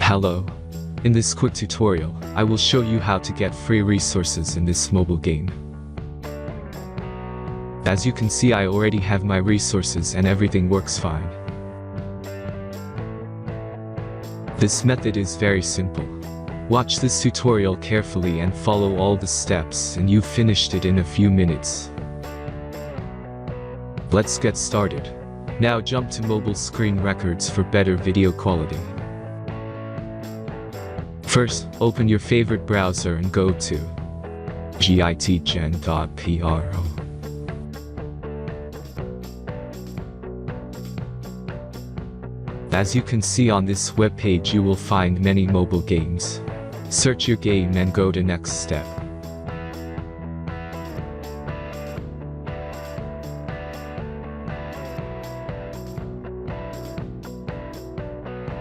Hello. In this quick tutorial, I will show you how to get free resources in this mobile game. As you can see, I already have my resources and everything works fine. This method is very simple. Watch this tutorial carefully and follow all the steps and you've finished it in a few minutes. Let's get started. Now jump to mobile screen records for better video quality. First, open your favorite browser and go to gitgen.pro. As you can see on this webpage, you will find many mobile games. Search your game and go to next step.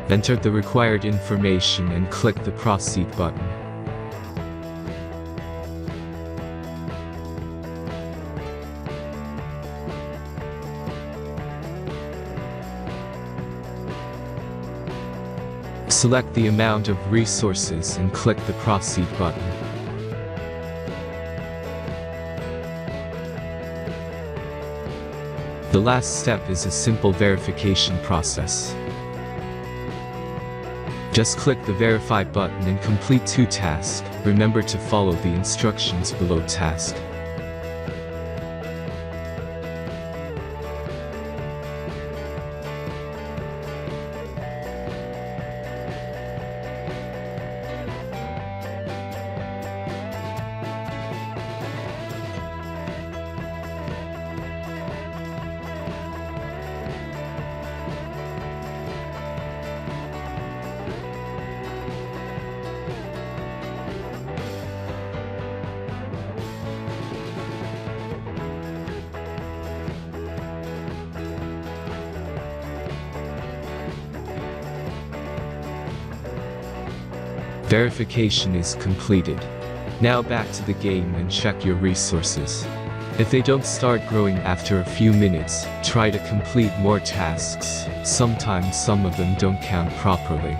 Enter the required information and click the proceed button. Select the amount of resources and click the proceed button. The last step is a simple verification process. Just click the verify button and complete 2 tasks. Remember to follow the instructions below task. Verification is completed. Now back to the game and check your resources. If they don't start growing after a few minutes, try to complete more tasks. Sometimes some of them don't count properly.